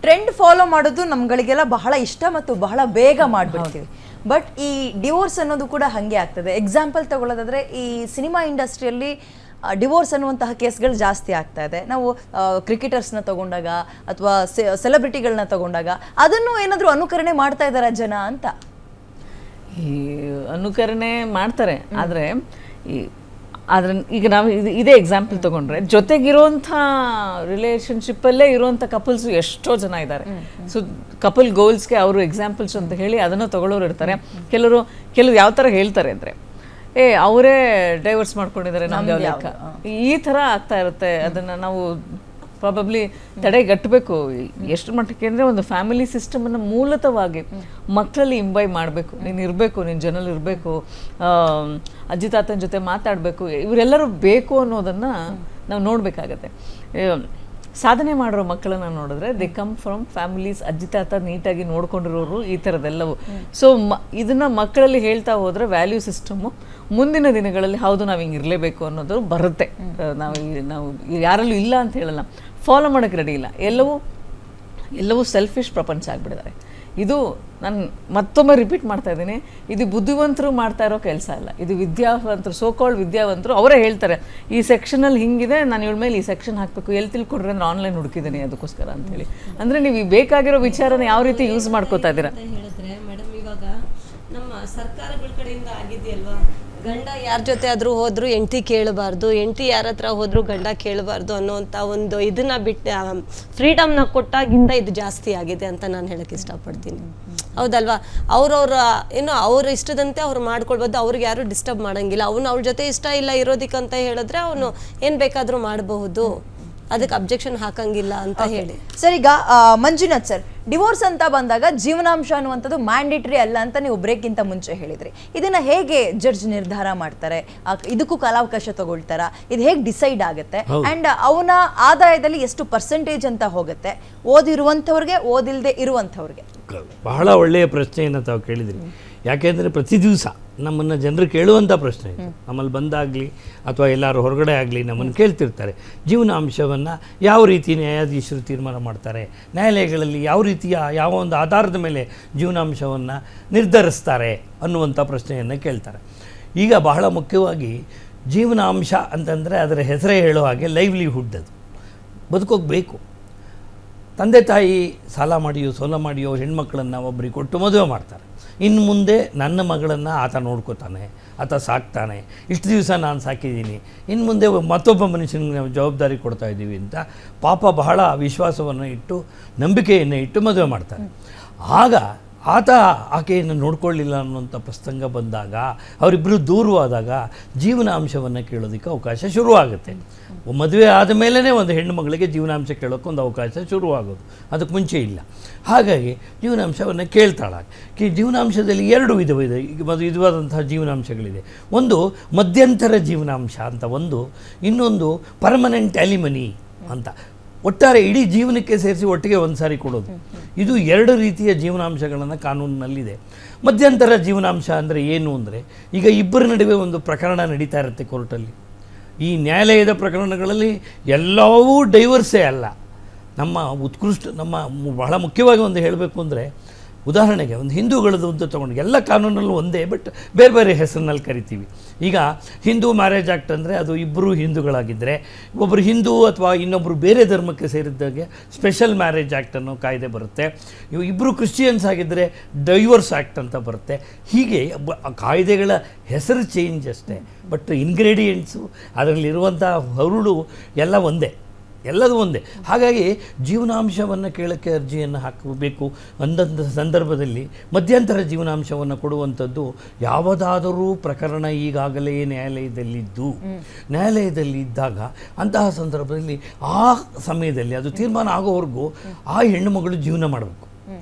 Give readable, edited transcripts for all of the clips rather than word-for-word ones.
Trend follow ಮಾಡೋದು ನಮ್ಗಳಿಗೆಲ್ಲ ಬಹಳ ಇಷ್ಟ ಮತ್ತು ಬಹಳ ಬೇಗ ಮಾಡ್ಬಿಡ್ತೀವಿ. ಬಟ್ ಈ ಡಿವೋರ್ಸ್ ಅನ್ನೋದು ಕೂಡ ಹಾಗೆ ಆಗ್ತದೆ. ಎಕ್ಸಾಂಪಲ್ ತಗೊಳ್ಳೋದಾದ್ರೆ ಈ ಸಿನಿಮಾ ಇಂಡಸ್ಟ್ರಿಯಲ್ಲಿ ಡಿವೋರ್ಸ್ ಅನ್ನುವಂತಹ ಕೇಸ್ಗಳು ಜಾಸ್ತಿ ಆಗ್ತಾ ಇದೆ. ನಾವು ಕ್ರಿಕೆಟರ್ಸ್ನ ತಗೊಂಡಾಗ ಅಥವಾ ಸೆಲೆಬ್ರಿಟಿಗಳನ್ನ ತಗೊಂಡಾಗ ಅದನ್ನು ಏನಾದರೂ ಅನುಕರಣೆ ಮಾಡ್ತಾ ಇದ್ದಾರಾ ಜನ ಅಂತ? ಈ ಅನುಕರಣೆ ಮಾಡ್ತಾರೆ, ಆದರೆ ಈಗ ನಾವು ಇದೇ ಎಕ್ಸಾಂಪಲ್ ತಗೊಂಡ್ರೆ ಜೊತೆಗಿರುವಂಥ ರಿಲೇಷನ್ಶಿಪ್ಪಲ್ಲೇ ಇರುವಂಥ ಕಪಲ್ಸು ಎಷ್ಟೋ ಜನ ಇದ್ದಾರೆ. ಸೊ ಕಪಲ್ ಗೋಲ್ಸ್ಗೆ ಅವರು ಎಕ್ಸಾಂಪಲ್ಸ್ ಅಂತ ಹೇಳಿ ಅದನ್ನು ತಗೊಳ್ಳೋರು ಇರ್ತಾರೆ. ಕೆಲವು ಯಾವ ಥರ ಹೇಳ್ತಾರೆ ಅಂದರೆ ಅವರೇ ಡೈವರ್ಸ್ ಮಾಡ್ಕೊಂಡಿದ್ದಾರೆ ನಮ್ಗೆ ಯಾವ ಲೆಕ್ಕ, ಈ ಥರ ಆಗ್ತಾ ಇರುತ್ತೆ. ಅದನ್ನು ನಾವು ಪ್ರಾಬಬ್ಲಿ ತಡೆಗಟ್ಟಬೇಕು. ಎಷ್ಟು ಮಟ್ಟಕ್ಕೆ ಅಂದರೆ ಒಂದು ಫ್ಯಾಮಿಲಿ ಸಿಸ್ಟಮನ್ನು ಮೂಲತವಾಗಿ ಮಕ್ಕಳಲ್ಲಿ ಇಂಬೈ ಮಾಡಬೇಕು. ನೀನು ಇರಬೇಕು, ನಿನ್ನ ಜನರಲ್ಲಿ ಇರಬೇಕು, ಅಜ್ಜಿ ತಾತನ ಜೊತೆ ಮಾತಾಡಬೇಕು, ಇವರೆಲ್ಲರೂ ಬೇಕು ಅನ್ನೋದನ್ನು ನಾವು ನೋಡಬೇಕಾಗತ್ತೆ. ಸಾಧನೆ ಮಾಡಿರೋ ಮಕ್ಕಳನ್ನು ನೋಡಿದ್ರೆ ದೇ ಕಮ್ ಫ್ರಮ್ ಫ್ಯಾಮಿಲೀಸ್, ಅಜ್ಜಿ ತಾತ ನೀಟಾಗಿ ನೋಡ್ಕೊಂಡಿರೋರು, ಈ ಥರದ್ದೆಲ್ಲವು. ಸೊ ಇದನ್ನು ಮಕ್ಕಳಲ್ಲಿ ಹೇಳ್ತಾ ಹೋದರೆ ವ್ಯಾಲ್ಯೂ ಸಿಸ್ಟಮು ಮುಂದಿನ ದಿನಗಳಲ್ಲಿ ಹೌದು ನಾವು ಹಿಂಗೆ ಇರಲೇಬೇಕು ಅನ್ನೋದು ಬರುತ್ತೆ. ನಾವು ಯಾರಲ್ಲೂ ಇಲ್ಲ ಅಂತ ಹೇಳಲ್ಲ, ಫಾಲೋ ಮಾಡೋಕ್ಕೆ ರೆಡಿ ಇಲ್ಲ. ಎಲ್ಲವೂ ಸೆಲ್ಫಿಶ್ ಪ್ರಪಂಚ ಆಗಿಬಿಟ್ಟಿದ್ದಾರೆ. ಇದು ನಾನು ಮತ್ತೊಮ್ಮೆ ರಿಪೀಟ್ ಮಾಡ್ತಾ ಇದ್ದೀನಿ, ಇದು ಬುದ್ಧಿವಂತರು ಮಾಡ್ತಾ ಇರೋ ಕೆಲಸ ಅಲ್ಲ. ಇದು ವಿದ್ಯಾವಂತರು, ಸೋಕಾಲ್ಡ್ ವಿದ್ಯಾವಂತರು ಅವರೇ ಹೇಳ್ತಾರೆ ಈ ಸೆಕ್ಷನಲ್ಲಿ ಹಿಂಗಿದೆ, ನಾನು ಇವಳ ಮೇಲೆ ಈ ಸೆಕ್ಷನ್ ಹಾಕಬೇಕು, ಎಲ್ಲಿ ತಿಳ್ಕೊಡ್ರೆ ನಾನು ಆನ್ಲೈನ್ ಹುಡುಕಿದ್ದೀನಿ ಅದಕ್ಕೋಸ್ಕರ ಅಂತೇಳಿ. ಅಂದರೆ ನೀವು ಬೇಕಾಗಿರೋ ವಿಚಾರನ ಯಾವ ರೀತಿ ಯೂಸ್ ಮಾಡ್ಕೋತಾ ಇದ್ದೀರಾ ಹೇಳಿದ್ರೆ ಮೇಡಮ್, ಇವಾಗ ನಮ್ಮ ಸರ್ಕಾರಗಳ ಕಡೆಯಿಂದ ಆಗಿದೆಯಲ್ವಾ, ಗಂಡ ಯಾರ ಜೊತೆ ಆದರೂ ಹೋದ್ರು ಹೆಂಡತಿ ಕೇಳಬಾರ್ದು, ಹೆಂಡತಿ ಯಾರ ಹತ್ರ ಹೋದ್ರು ಗಂಡ ಕೇಳಬಾರ್ದು ಅನ್ನೋಂಥ ಒಂದು ಇದನ್ನ ಬಿಟ್ಟು ಫ್ರೀಡಮ್ನ ಕೊಟ್ಟಾಗಿಂದ ಇದು ಜಾಸ್ತಿ ಆಗಿದೆ ಅಂತ ನಾನು ಹೇಳಕ್ಕೆ ಇಷ್ಟಪಡ್ತೀನಿ. ಹೌದಲ್ವಾ? ಅವ್ರ ಇಷ್ಟದಂತೆ ಅವ್ರು ಮಾಡ್ಕೊಳ್ಬೋದು, ಅವ್ರಿಗೆ ಯಾರು ಡಿಸ್ಟರ್ಬ್ ಮಾಡಂಗಿಲ್ಲ. ಅವಳ ಜೊತೆ ಇಷ್ಟ ಇಲ್ಲ ಇರೋದಕ್ಕಂತ ಹೇಳಿದ್ರೆ ಅವನು ಏನು ಬೇಕಾದರೂ ಮಾಡಬಹುದು, ಅದಕ್ಕೆ ಅಬ್ಜೆಕ್ಷನ್ ಹಾಕಂಗಿಲ್ಲ ಅಂತ ಹೇಳಿ. ಸರ್, ಈಗ ಮಂಜುನಾಥ್ ಸರ್, ಡಿವೋರ್ಸ್ ಅಂತ ಬಂದಾಗ ಜೀವನಾಂಶ ಅನ್ನುವಂಥದ್ದು ಮ್ಯಾಂಡೇಟರಿ ಅಲ್ಲ ಅಂತ ನೀವು ಬ್ರೇಕ್ಗಿಂತ ಮುಂಚೆ ಹೇಳಿದ್ರಿ. ಇದನ್ನ ಹೇಗೆ ಜಡ್ಜ್ ನಿರ್ಧಾರ ಮಾಡ್ತಾರೆ? ಇದಕ್ಕೂ ಕಾಲಾವಕಾಶ ತಗೊಳ್ತಾರ? ಇದು ಹೇಗೆ ಡಿಸೈಡ್ ಆಗುತ್ತೆ? ಅಂಡ್ ಅವನ ಆದಾಯದಲ್ಲಿ ಎಷ್ಟು ಪರ್ಸೆಂಟೇಜ್ ಅಂತ ಹೋಗುತ್ತೆ? ಓದಿರುವಂಥವ್ರಿಗೆ, ಓದಿಲ್ಲದೆ ಇರುವಂಥವ್ರಿಗೆ? ಬಹಳ ಒಳ್ಳೆಯ ಪ್ರಶ್ನೆಯನ್ನು ತಾವು ಕೇಳಿದ್ರಿ. ಯಾಕೆಂದರೆ ಪ್ರತಿ ದಿವಸ ನಮ್ಮನ್ನು ಜನರು ಕೇಳುವಂಥ ಪ್ರಶ್ನೆ ಇದು. ನಮ್ಮಲ್ಲಿ ಬಂದಾಗಲಿ ಅಥವಾ ಎಲ್ಲರೂ ಹೊರಗಡೆ ಆಗಲಿ ನಮ್ಮನ್ನು ಕೇಳ್ತಿರ್ತಾರೆ, ಜೀವನಾಂಶವನ್ನು ಯಾವ ರೀತಿ ನ್ಯಾಯಾಧೀಶರು ತೀರ್ಮಾನ ಮಾಡ್ತಾರೆ, ನ್ಯಾಯಾಲಯಗಳಲ್ಲಿ ಯಾವ ರೀತಿಯ ಯಾವ ಒಂದು ಆಧಾರದ ಮೇಲೆ ಜೀವನಾಂಶವನ್ನು ನಿರ್ಧರಿಸ್ತಾರೆ ಅನ್ನುವಂಥ ಪ್ರಶ್ನೆಯನ್ನು ಕೇಳ್ತಾರೆ. ಈಗ ಬಹಳ ಮುಖ್ಯವಾಗಿ ಜೀವನಾಂಶ ಅಂತಂದರೆ ಅದರ ಹೆಸರೇ ಹೇಳೋ ಹಾಗೆ ಲೈವ್ಲಿಹುಡ್, ಅದು ಬದುಕೋಕೆ ಬೇಕು. ತಂದೆ ತಾಯಿ ಸಾಲ ಮಾಡಿಯೋ ಸೋಲ ಮಾಡಿಯೋ ಹೆಣ್ಮಕ್ಳನ್ನು ಒಬ್ಬರಿಗೆ ಕೊಟ್ಟು ಮದುವೆ ಮಾಡ್ತಾರೆ. ಇನ್ನು ಮುಂದೆ ನನ್ನ ಮಗಳನ್ನು ಆತ ನೋಡ್ಕೋತಾನೆ, ಆತ ಸಾಕ್ತಾನೆ, ಇಷ್ಟು ದಿವಸ ನಾನು ಸಾಕಿದ್ದೀನಿ, ಇನ್ನು ಮುಂದೆ ಮತ್ತೊಬ್ಬ ಮನುಷ್ಯನಿಗೆ ನಾವು ಜವಾಬ್ದಾರಿ ಕೊಡ್ತಾ ಇದ್ದೀವಿ ಅಂತ ಪಾಪ ಬಹಳ ವಿಶ್ವಾಸವನ್ನು ಇಟ್ಟು, ನಂಬಿಕೆಯನ್ನು ಇಟ್ಟು ಮದುವೆ ಮಾಡ್ತಾರೆ. ಆಗ ಆತ ಆಕೆಯನ್ನು ನೋಡ್ಕೊಳ್ಳಿಲ್ಲ ಅನ್ನುವಂಥ ಪ್ರಸಂಗ ಬಂದಾಗ, ಅವರಿಬ್ಬರು ದೂರವಾದಾಗ ಜೀವನಾಂಶವನ್ನು ಕೇಳೋದಕ್ಕೆ ಅವಕಾಶ ಶುರುವಾಗುತ್ತೆ. ಮದುವೆ ಆದ ಮೇಲೇ ಒಂದು ಹೆಣ್ಣು ಮಗಳಿಗೆ ಜೀವನಾಂಶ ಕೇಳೋಕ್ಕೆ ಒಂದು ಅವಕಾಶ ಶುರುವಾಗೋದು, ಅದಕ್ಕೆ ಮುಂಚೆ ಇಲ್ಲ. ಹಾಗಾಗಿ ಜೀವನಾಂಶವನ್ನು ಕೇಳ್ತಾಳೆ. ಜೀವನಾಂಶದಲ್ಲಿ ಎರಡು ವಿಧವಿದೆ, ವಿಧವಾದಂತಹ ಜೀವನಾಂಶಗಳಿದೆ. ಒಂದು ಮಧ್ಯಂತರ ಜೀವನಾಂಶ ಅಂತ ಒಂದು, ಇನ್ನೊಂದು ಪರ್ಮನೆಂಟ್ ಅಲಿಮನಿ ಅಂತ. ಒಟ್ಟಾರೆ ಇಡೀ ಜೀವನಕ್ಕೆ ಸೇರಿಸಿ ಒಟ್ಟಿಗೆ ಒಂದು ಸಾರಿ ಕೊಡೋದು. ಇದು ಎರಡು ರೀತಿಯ ಜೀವನಾಂಶಗಳನ್ನು ಕಾನೂನಿನಲ್ಲಿದೆ. ಮಧ್ಯಂತರ ಜೀವನಾಂಶ ಅಂದರೆ ಏನು ಅಂದರೆ, ಈಗ ಇಬ್ಬರ ನಡುವೆ ಒಂದು ಪ್ರಕರಣ ನಡೀತಾ ಇರುತ್ತೆ ಕೋರ್ಟಲ್ಲಿ. ಈ ನ್ಯಾಯಾಲಯದ ಪ್ರಕರಣಗಳಲ್ಲಿ ಎಲ್ಲವೂ ಡೈವರ್ಸೇ ಅಲ್ಲ. ನಮ್ಮ ಬಹಳ ಮುಖ್ಯವಾಗಿ ಒಂದು ಹೇಳಬೇಕು ಅಂದರೆ, ಉದಾಹರಣೆಗೆ ಒಂದು ಹಿಂದೂಗಳದ್ದು ಅಂತ ತೊಗೊಂಡು ಎಲ್ಲ ಕಾನೂನಲ್ಲೂ ಒಂದೇ, ಬಟ್ ಬೇರೆ ಬೇರೆ ಹೆಸರಿನಲ್ಲಿ ಕರಿತೀವಿ. ಈಗ ಹಿಂದೂ ಮ್ಯಾರೇಜ್ ಆ್ಯಕ್ಟ್ ಅಂದರೆ ಅದು ಇಬ್ಬರು ಹಿಂದೂಗಳಾಗಿದ್ದರೆ, ಒಬ್ಬರು ಹಿಂದೂ ಅಥವಾ ಇನ್ನೊಬ್ಬರು ಬೇರೆ ಧರ್ಮಕ್ಕೆ ಸೇರಿದ್ದಾಗೆ ಸ್ಪೆಷಲ್ ಮ್ಯಾರೇಜ್ ಆ್ಯಕ್ಟ್ ಅನ್ನೋ ಕಾಯ್ದೆ ಬರುತ್ತೆ. ಇಬ್ಬರು ಕ್ರಿಶ್ಚಿಯನ್ಸ್ ಆಗಿದ್ದರೆ ಡೈವರ್ಸ್ ಆ್ಯಕ್ಟ್ ಅಂತ ಬರುತ್ತೆ. ಹೀಗೆ ಕಾಯ್ದೆಗಳ ಹೆಸರು ಚೇಂಜ್ ಅಷ್ಟೇ, ಬಟ್ ಇಂಗ್ರೀಡಿಯೆಂಟ್ಸು ಅದರಲ್ಲಿರುವಂಥ ಹರುಳು ಎಲ್ಲ ಒಂದೇ, ಎಲ್ಲದೂ ಒಂದೇ. ಹಾಗಾಗಿ ಜೀವನಾಂಶವನ್ನು ಕೇಳೋಕ್ಕೆ ಅರ್ಜಿಯನ್ನು ಹಾಕಬೇಕು. ಒಂದೊಂದು ಸಂದರ್ಭದಲ್ಲಿ ಮಧ್ಯಂತರ ಜೀವನಾಂಶವನ್ನು ಕೊಡುವಂಥದ್ದು ಯಾವುದಾದರೂ ಪ್ರಕರಣ ಈಗಾಗಲೇ ನ್ಯಾಯಾಲಯದಲ್ಲಿ ಇದ್ದಾಗ, ಅಂತಹ ಸಂದರ್ಭದಲ್ಲಿ ಆ ಸಮಯದಲ್ಲಿ ಅದು ತೀರ್ಮಾನ ಆಗೋವರೆಗೂ ಆ ಹೆಣ್ಣು ಮಗಳು ಜೀವನ ಮಾಡಬೇಕು,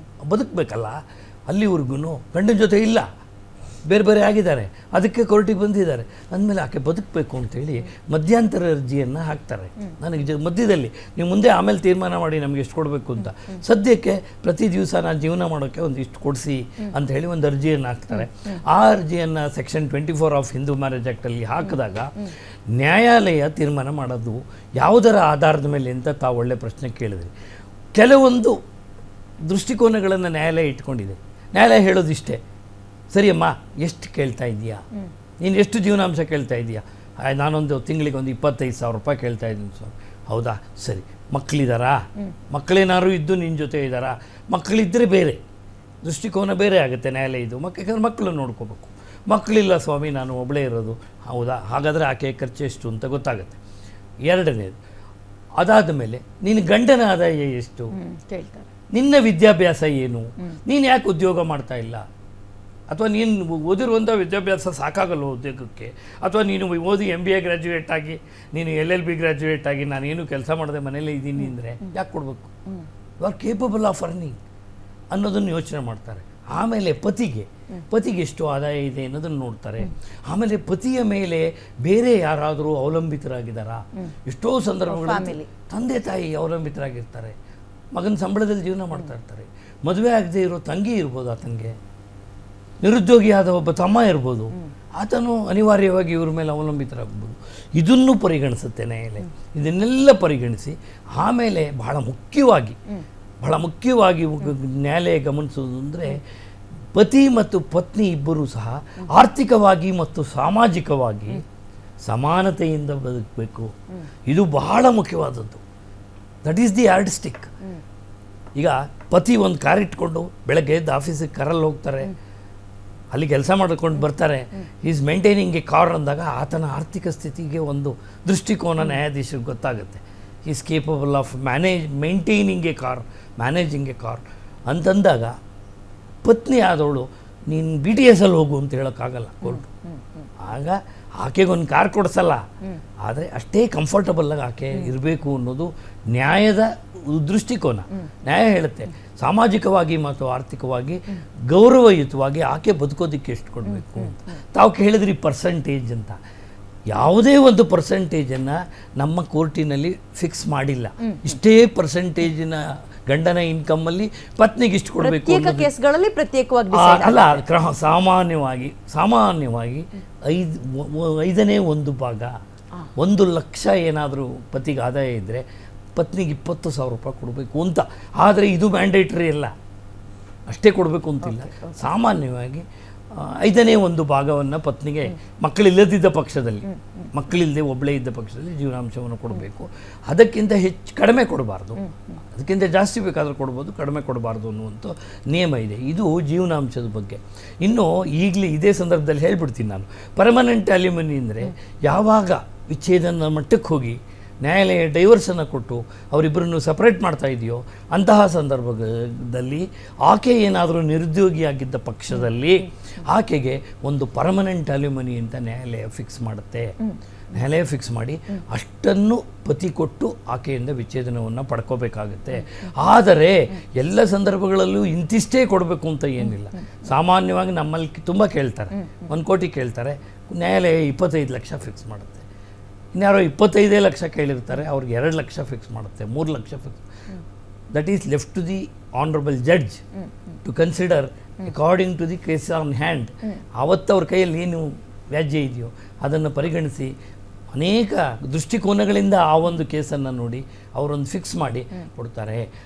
ಬದುಕಬೇಕಲ್ಲ. ಅಲ್ಲಿವರೆಗೂ ಗಂಡನ ಜೊತೆ ಇಲ್ಲ, ಬೇರೆ ಬೇರೆ ಆಗಿದ್ದಾರೆ, ಅದಕ್ಕೆ ಕೋರ್ಟಿಗೆ ಬಂದಿದ್ದಾರೆ ಅಂದಮೇಲೆ ಆಕೆ ಬದುಕಬೇಕು ಅಂತೇಳಿ ಮಧ್ಯಂತರ ಅರ್ಜಿಯನ್ನು ಹಾಕ್ತಾರೆ. ನನಗೆ ಮಧ್ಯದಲ್ಲಿ ನೀವು ಮುಂದೆ ಆಮೇಲೆ ತೀರ್ಮಾನ ಮಾಡಿ ನಮಗೆ ಎಷ್ಟು ಕೊಡಬೇಕು ಅಂತ, ಸದ್ಯಕ್ಕೆ ಪ್ರತಿ ದಿವಸ ನಾನು ಜೀವನ ಮಾಡೋಕ್ಕೆ ಒಂದು ಇಷ್ಟು ಕೊಡಿಸಿ ಅಂತ ಹೇಳಿ ಒಂದು ಅರ್ಜಿಯನ್ನು ಹಾಕ್ತಾರೆ. ಆ ಅರ್ಜಿಯನ್ನು ಸೆಕ್ಷನ್ 24 ಆಫ್ ಹಿಂದೂ ಮ್ಯಾರೇಜ್ ಆ್ಯಕ್ಟಲ್ಲಿ ಹಾಕಿದಾಗ ನ್ಯಾಯಾಲಯ ತೀರ್ಮಾನ ಮಾಡೋದು ಯಾವುದರ ಆಧಾರದ ಮೇಲೆ ಅಂತ ತಾವು ಒಳ್ಳೆ ಪ್ರಶ್ನೆ ಕೇಳಿದ್ರಿ. ಕೆಲವೊಂದು ದೃಷ್ಟಿಕೋನಗಳನ್ನು ನ್ಯಾಯಾಲಯ ಇಟ್ಕೊಂಡಿದೆ. ನ್ಯಾಯಾಲಯ ಹೇಳೋದಿಷ್ಟೇ, ಸರಿಯಮ್ಮ ಎಷ್ಟು ಕೇಳ್ತಾ ಇದೀಯಾ, ನೀನು ಎಷ್ಟು ಜೀವನಾಂಶ ಕೇಳ್ತಾ ಇದೀಯಾ, ನಾನೊಂದು ತಿಂಗಳಿಗೆ ಒಂದು 25,000 ರೂಪಾಯಿ ಕೇಳ್ತಾ ಇದ್ದೀನಿ ಸರ್. ಹೌದಾ, ಸರಿ. ಮಕ್ಕಳಿದ್ದಾರಾ, ಮಕ್ಕಳೇನಾದ್ರು ಇದ್ದು ನಿನ್ನ ಜೊತೆ ಇದ್ದಾರಾ, ಮಕ್ಕಳಿದ್ದರೆ ಬೇರೆ ದೃಷ್ಟಿಕೋನ ಬೇರೆ ಆಗುತ್ತೆ ನ್ಯಾಯಾಲಯ ಇದು. ಯಾಕಂದ್ರೆ ಮಕ್ಕಳನ್ನು ನೋಡ್ಕೋಬೇಕು. ಮಕ್ಕಳಿಲ್ಲ ಸ್ವಾಮಿ, ನಾನು ಒಬ್ಬಳೇ ಇರೋದು. ಹೌದಾ, ಹಾಗಾದರೆ ಆಕೆ ಖರ್ಚು ಎಷ್ಟು ಅಂತ ಗೊತ್ತಾಗುತ್ತೆ. ಎರಡನೇದು, ಅದಾದ ಮೇಲೆ ನಿನ್ನ ಗಂಡನ ಆದಾಯ ಎಷ್ಟು, ಕೇಳ್ತಾರೆ. ನಿನ್ನ ವಿದ್ಯಾಭ್ಯಾಸ ಏನು, ನೀನು ಯಾಕೆ ಉದ್ಯೋಗ ಮಾಡ್ತಾ ಇಲ್ಲ, ಅಥವಾ ನೀನು ಓದಿರುವಂಥ ವಿದ್ಯಾಭ್ಯಾಸ ಸಾಕಾಗಲ್ಲ ಉದ್ಯೋಗಕ್ಕೆ, ಅಥವಾ ನೀನು ಓದಿ MBA ಗ್ರ್ಯಾಜುಯೇಟ್ ಆಗಿ ನೀನು LLB ಗ್ರ್ಯಾಜುಯೇಟ್ ಆಗಿ ನಾನೇನು ಕೆಲಸ ಮಾಡದೆ ಮನೇಲೇ ಇದ್ದೀನಿ ಅಂದರೆ ಯಾಕೆ ಕೊಡಬೇಕು. You are capable of earning ಅನ್ನೋದನ್ನು ಯೋಚನೆ ಮಾಡ್ತಾರೆ. ಆಮೇಲೆ ಪತಿಗೆ ಎಷ್ಟು ಆದಾಯ ಇದೆ ಅನ್ನೋದನ್ನು ನೋಡ್ತಾರೆ. ಆಮೇಲೆ ಪತಿಯ ಮೇಲೆ ಬೇರೆ ಯಾರಾದರೂ ಅವಲಂಬಿತರಾಗಿದ್ದಾರಾ. ಎಷ್ಟೋ ಸಂದರ್ಭಗಳಲ್ಲಿ ತಂದೆ ತಾಯಿ ಅವಲಂಬಿತರಾಗಿರ್ತಾರೆ, ಮಗನ ಸಂಬಳದಲ್ಲಿ ಜೀವನ ಮಾಡ್ತಾ ಇರ್ತಾರೆ. ಮದುವೆ ಆಗದೆ ಇರೋ ತಂಗಿ ಇರ್ಬೋದು, ಆತನಿಗೆ ನಿರುದ್ಯೋಗಿಯಾದ ಒಬ್ಬ ತಮ್ಮ ಇರ್ಬೋದು, ಆತನು ಅನಿವಾರ್ಯವಾಗಿ ಇವ್ರ ಮೇಲೆ ಅವಲಂಬಿತರಾಗ್ಬೋದು. ಇದನ್ನು ಪರಿಗಣಿಸುತ್ತೆ ನ್ಯಾಯಾಲಯ. ಇದನ್ನೆಲ್ಲ ಪರಿಗಣಿಸಿ ಆಮೇಲೆ ಬಹಳ ಮುಖ್ಯವಾಗಿ ನ್ಯಾಯಾಲಯ ಗಮನಿಸೋದು ಅಂದರೆ ಪತಿ ಮತ್ತು ಪತ್ನಿ ಇಬ್ಬರೂ ಸಹ ಆರ್ಥಿಕವಾಗಿ ಮತ್ತು ಸಾಮಾಜಿಕವಾಗಿ ಸಮಾನತೆಯಿಂದ ಬದುಕಬೇಕು. ಇದು ಬಹಳ ಮುಖ್ಯವಾದದ್ದು. That is the yard stick. ಈಗ ಪತಿ ಒಂದು ಕಾರ್ ಇಟ್ಕೊಂಡು ಬೆಳಗ್ಗೆ ಎದ್ದು ಆಫೀಸಿಗೆ ಕಾರಲ್ಲಿ ಹೋಗ್ತಾರೆ, ಅಲ್ಲಿ ಕೆಲಸ ಮಾಡಿಕೊಂಡು ಬರ್ತಾರೆ. ಈಸ್ ಮೇಂಟೈನಿಂಗ್ ಎ ಕಾರ್ ಅಂದಾಗ ಆತನ ಆರ್ಥಿಕ ಸ್ಥಿತಿಗೆ ಒಂದು ದೃಷ್ಟಿಕೋನ ನ್ಯಾಯಾಧೀಶರಿಗೆ ಗೊತ್ತಾಗುತ್ತೆ. Is capable of maintaining A car, managing A car ಅಂತಂದಾಗ ಪತ್ನಿ ಆದವಳು ನೀನು BTS ಅಲ್ಲಿ ಹೋಗು ಅಂತ ಹೇಳೋಕ್ಕಾಗಲ್ಲ ಕೋರ್ಟು. ಆಗ ಆಕೆಗೊಂದು ಕಾರ್ ಕೊಡಿಸಲ್ಲ, ಆದರೆ ಅಷ್ಟೇ ಕಂಫರ್ಟಬಲ್ಲಾಗಿ ಆಕೆ ಇರಬೇಕು ಅನ್ನೋದು ನ್ಯಾಯದ ದೃಷ್ಟಿಕೋನ. ನ್ಯಾಯ ಹೇಳುತ್ತೆ ಸಾಮಾಜಿಕವಾಗಿ ಮತ್ತು ಆರ್ಥಿಕವಾಗಿ ಗೌರವಯುತವಾಗಿ ಆಕೆ ಬದುಕೋದಕ್ಕೆ ಎಷ್ಟು ಕೊಡಬೇಕು ಅಂತ. ತಾವು ಕೇಳಿದ್ರಿ ಪರ್ಸಂಟೇಜ್ ಅಂತ. ಯಾವುದೇ ಒಂದು ಪರ್ಸಂಟೇಜನ್ನು ನಮ್ಮ ಕೋರ್ಟಿನಲ್ಲಿ ಫಿಕ್ಸ್ ಮಾಡಿಲ್ಲ. ಇಷ್ಟೇ ಪರ್ಸಂಟೇಜಿನ ಗಂಡನ ಇನ್ಕಮ್ಮಲ್ಲಿ ಪತ್ನಿಗೆ ಇಷ್ಟು ಕೊಡಬೇಕು ಕೇಸ್ಗಳಲ್ಲಿ ಪ್ರತ್ಯೇಕವಾಗಿ ಅಲ್ಲ. ಸಾಮಾನ್ಯವಾಗಿ 5ನೇ 1 ಭಾಗ, 1 ಲಕ್ಷ ಏನಾದರೂ ಪತಿಗೆ ಆದಾಯ ಇದ್ದರೆ ಪತ್ನಿಗೆ 20,000 ರೂಪಾಯಿ ಕೊಡಬೇಕು ಅಂತ. ಆದರೆ ಇದು ಮ್ಯಾಂಡೇಟ್ರಿ ಅಲ್ಲ, ಅಷ್ಟೇ ಕೊಡಬೇಕು ಅಂತಿಲ್ಲ. ಸಾಮಾನ್ಯವಾಗಿ 5ನೇ 1 ಭಾಗವನ್ನು ಪತ್ನಿಗೆ ಮಕ್ಕಳಿಲ್ಲದಿದ್ದ ಪಕ್ಷದಲ್ಲಿ, ಮಕ್ಕಳಿಲ್ಲದೆ ಒಬ್ಬಳೇ ಇದ್ದ ಪಕ್ಷದಲ್ಲಿ ಜೀವನಾಂಶವನ್ನು ಕೊಡಬೇಕು. ಅದಕ್ಕಿಂತ ಕಡಿಮೆ ಕೊಡಬಾರ್ದು. ಅದಕ್ಕಿಂತ ಜಾಸ್ತಿ ಬೇಕಾದರೂ ಕೊಡ್ಬೋದು, ಕಡಿಮೆ ಕೊಡಬಾರ್ದು ಅನ್ನುವಂಥ ನಿಯಮ ಇದೆ. ಇದು ಜೀವನಾಂಶದ ಬಗ್ಗೆ. ಇನ್ನು ಈಗಲೇ ಇದೇ ಸಂದರ್ಭದಲ್ಲಿ ಹೇಳ್ಬಿಡ್ತೀನಿ ನಾನು. ಪರ್ಮನೆಂಟ್ ಅಲಿಮನಿ ಅಂದರೆ ಯಾವಾಗ ವಿಚ್ಛೇದನ ಮಟ್ಟಕ್ಕೆ ಹೋಗಿ ನ್ಯಾಯಾಲಯ ಡೈವರ್ಸನ್ನು ಕೊಟ್ಟು ಅವರಿಬ್ಬರನ್ನು ಸಪ್ರೇಟ್ ಮಾಡ್ತಾ ಇದೆಯೋ ಅಂತಹ ಸಂದರ್ಭದಲ್ಲಿ ಆಕೆ ಏನಾದರೂ ನಿರುದ್ಯೋಗಿಯಾಗಿದ್ದ ಪಕ್ಷದಲ್ಲಿ ಆಕೆಗೆ ಒಂದು ಪರ್ಮನೆಂಟ್ ಅಲಿಮನಿ ಅಂತ ನ್ಯಾಯಾಲಯ ಫಿಕ್ಸ್ ಮಾಡುತ್ತೆ. ನ್ಯಾಯಾಲಯ ಫಿಕ್ಸ್ ಮಾಡಿ ಅಷ್ಟನ್ನು ಪತಿ ಕೊಟ್ಟು ಆಕೆಯಿಂದ ವಿಚ್ಛೇದನವನ್ನು ಪಡ್ಕೋಬೇಕಾಗುತ್ತೆ. ಆದರೆ ಎಲ್ಲ ಸಂದರ್ಭಗಳಲ್ಲೂ ಇಂತಿಷ್ಟೇ ಕೊಡಬೇಕು ಅಂತ ಏನಿಲ್ಲ. ಸಾಮಾನ್ಯವಾಗಿ ನಮ್ಮಲ್ಲಿ ತುಂಬ ಕೇಳ್ತಾರೆ, 1 ಕೋಟಿ ಕೇಳ್ತಾರೆ, ನ್ಯಾಯಾಲಯ 25 ಲಕ್ಷ ಫಿಕ್ಸ್ ಮಾಡುತ್ತೆ. ಇನ್ಯಾರೋ 25 ಲಕ್ಷ ಕೇಳಿರ್ತಾರೆ, ಅವ್ರಿಗೆ 2 ಲಕ್ಷ ಫಿಕ್ಸ್ ಮಾಡುತ್ತೆ, 3 lakh fix. That is left to the honourable judge to consider according to the case on hand. ಆವತ್ತು ಅವ್ರ ಕೈಯಲ್ಲಿ ಏನು ವ್ಯಾಜ್ಯ ಇದೆಯೋ ಅದನ್ನು ಪರಿಗಣಿಸಿ ಅನೇಕ ದೃಷ್ಟಿಕೋನಗಳಿಂದ ಆ ಒಂದು ಕೇಸನ್ನು ನೋಡಿ ಅವರೊಂದು ಫಿಕ್ಸ್ ಮಾಡಿ ಕೊಡ್ತಾರೆ.